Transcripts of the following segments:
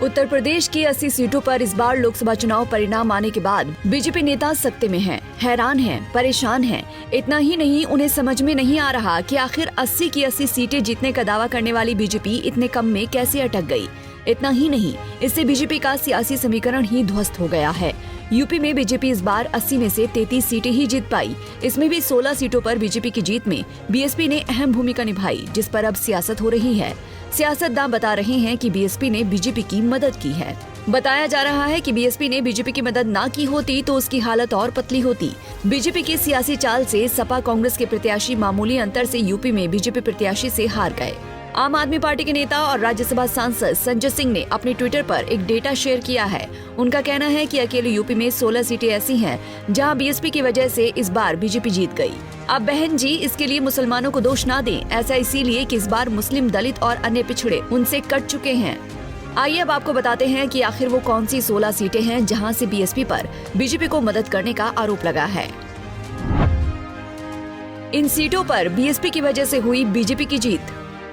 उत्तर प्रदेश की 80 सीटों पर इस बार लोकसभा चुनाव परिणाम आने के बाद बीजेपी नेता सख्ते में हैं, हैरान हैं, परेशान हैं। इतना ही नहीं, उन्हें समझ में नहीं आ रहा कि आखिर 80 की 80 सीटें जीतने का दावा करने वाली बीजेपी इतने कम में कैसे अटक गई। इतना ही नहीं, इससे बीजेपी का सियासी समीकरण ही ध्वस्त हो गया है। यूपी में बीजेपी इस बार 80 में से 33 सीटें ही जीत पाई। इसमें भी 16 सीटों पर बीजेपी की जीत में बीएसपी ने अहम भूमिका निभाई, जिस पर अब सियासत हो रही है। सियासतदान बता रहे हैं कि बीएसपी ने बीजेपी की मदद की है। बताया जा रहा है कि बीएसपी ने बीजेपी की मदद ना की होती तो उसकी हालत और पतली होती। बीजेपी की सियासी चाल से सपा कांग्रेस के प्रत्याशी मामूली अंतर से यूपी में बीजेपी प्रत्याशी से हार गए। आम आदमी पार्टी के नेता और राज्यसभा सांसद संजय सिंह ने अपने ट्विटर पर एक डेटा शेयर किया है। उनका कहना है कि अकेले यूपी में 16 सीटें ऐसी हैं जहां बीएसपी की वजह से इस बार बीजेपी जीत गई। अब बहन जी, इसके लिए मुसलमानों को दोष ना दें। ऐसा इसीलिए कि इस बार मुस्लिम, दलित और अन्य पिछड़े उनसे कट चुके हैं। आइए अब आपको बताते हैं कि आखिर वो कौन सी 16 सीटें हैं जहां से बीएसपी पर बीजेपी को मदद करने का आरोप लगा है। इन सीटों पर बीएसपी की वजह से हुई बीजेपी की जीत।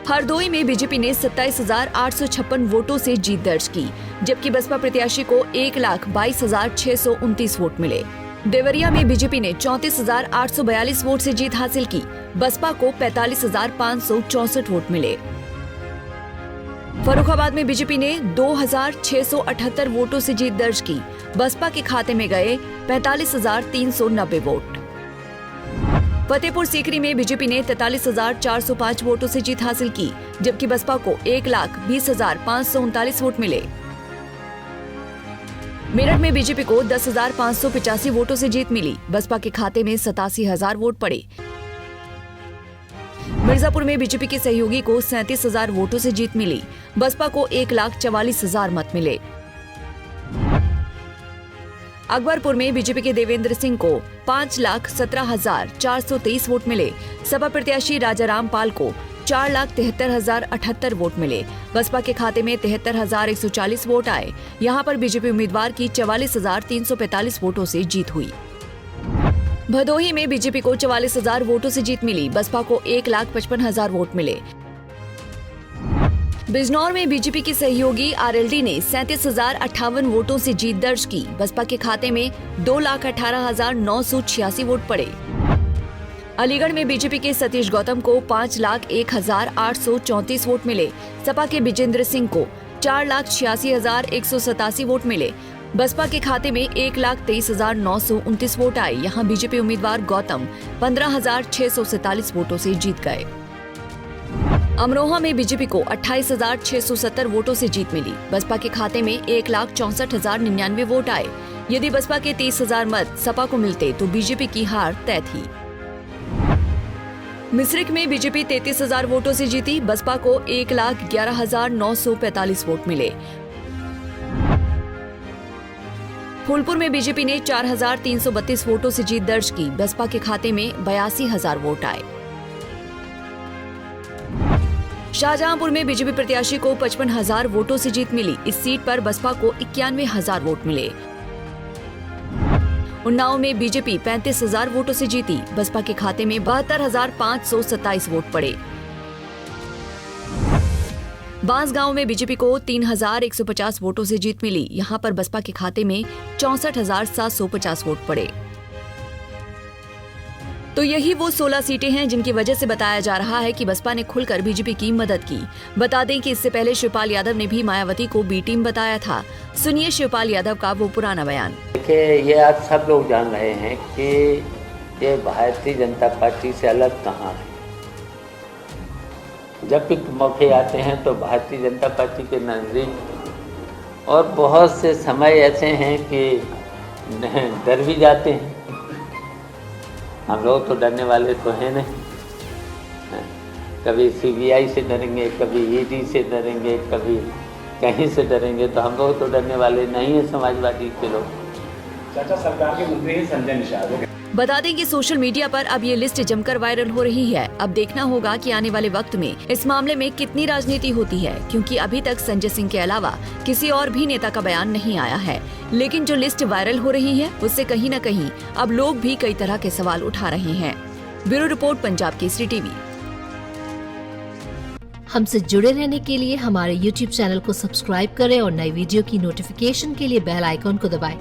हरदोई में बीजेपी ने 27,856 वोटों से जीत दर्ज की, जबकि बसपा प्रत्याशी को 1,22,629 वोट मिले। देवरिया में बीजेपी ने 34,842 वोट से जीत हासिल की, बसपा को 45,564 वोट मिले। फर्रुखाबाद में बीजेपी ने 2,678 वोटों से जीत दर्ज की, बसपा के खाते में गए 45,390 वोट। फतेहपुर सीकरी में बीजेपी ने 43,405 वोटों से जीत हासिल की, जबकि बसपा को 1,20,539 वोट मिले। मेरठ में बीजेपी को 10,585 वोटों से जीत मिली, बसपा के खाते में 87,000 वोट पड़े। मिर्जापुर में बीजेपी के सहयोगी को 37,000 वोटों से जीत मिली, बसपा को 1,44,000 मत मिले। अकबरपुर में बीजेपी के देवेंद्र सिंह को 5,17,423 वोट मिले, सपा प्रत्याशी राजा रामपाल को 4,73,078 वोट मिले, बसपा के खाते में 73,140 वोट आए। यहां पर बीजेपी उम्मीदवार की 44,345 वोटों से जीत हुई। भदोही में बीजेपी को 44,000 वोटों से जीत मिली, बसपा को 1,55,000 वोट मिले। बिजनौर में बीजेपी के सहयोगी आरएलडी ने 37,058 वोटों से जीत दर्ज की, बसपा के खाते में 2,18,986 वोट पड़े। अलीगढ़ में बीजेपी के सतीश गौतम को 5,01,834 वोट मिले, सपा के विजेंद्र सिंह को 4,86,187 वोट मिले, बसपा के खाते में 1,23,929 वोट आए। यहां बीजेपी उम्मीदवार गौतम 15,647 वोटों से जीत गए। अमरोहा में बीजेपी को 28,670 वोटों से जीत मिली, बसपा के खाते में 1,64,099 वोट आए। यदि बसपा के 30,000 मत सपा को मिलते तो बीजेपी की हार तय थी। मिश्रिख में बीजेपी 33,000 वोटों से जीती, बसपा को 1,11,945 वोट मिले। फूलपुर में बीजेपी ने 4,332 वोटों से जीत दर्ज की, बसपा के खाते में 82,000 वोट आए। शाहजहांपुर में बीजेपी प्रत्याशी को 55,000 वोटों से जीत मिली, इस सीट पर बसपा को 91,000 वोट मिले। उन्नाव में बीजेपी 35,000 वोटों से जीती, बसपा के खाते में 72,527 वोट पड़े। बांसगांव में बीजेपी को 3,150 वोटों से जीत मिली, यहां पर बसपा के खाते में 64,750 वोट पड़े। तो यही वो 16 सीटें हैं जिनकी वजह से बताया जा रहा है कि बसपा ने खुलकर बीजेपी की मदद की। बता दें कि इससे पहले शिवपाल यादव ने भी मायावती को बी टीम बताया था। सुनिए शिवपाल यादव का वो पुराना बयान। देखिए, ये आज सब लोग जान रहे हैं कि ये भारतीय जनता पार्टी से अलग कहाँ है। जब भी मौके आते हैं तो भारतीय जनता पार्टी के नज़दीक और बहुत से समय ऐसे हैं कि डर भी जाते हैं। हम लोग तो डरने वाले तो हैं नहीं। कभी सीबीआई से डरेंगे, कभी ईडी से डरेंगे, कभी कहीं से डरेंगे, तो हम लोग तो डरने वाले नहीं हैं समाजवादी के लोग। चाचा, सरकार के मंत्री ही संजय निषाद। बता दें कि सोशल मीडिया पर अब ये लिस्ट जमकर वायरल हो रही है। अब देखना होगा कि आने वाले वक्त में इस मामले में कितनी राजनीति होती है, क्योंकि अभी तक संजय सिंह के अलावा किसी और भी नेता का बयान नहीं आया है। लेकिन जो लिस्ट वायरल हो रही है उससे कहीं न कहीं अब लोग भी कई तरह के सवाल उठा रहे हैं। Bureau report, Punjab Kesari TV. हमसे जुड़े रहने के लिए हमारे YouTube चैनल को सब्सक्राइब करें और नई वीडियो की नोटिफिकेशन के लिए बेल आइकॉन को दबाएं।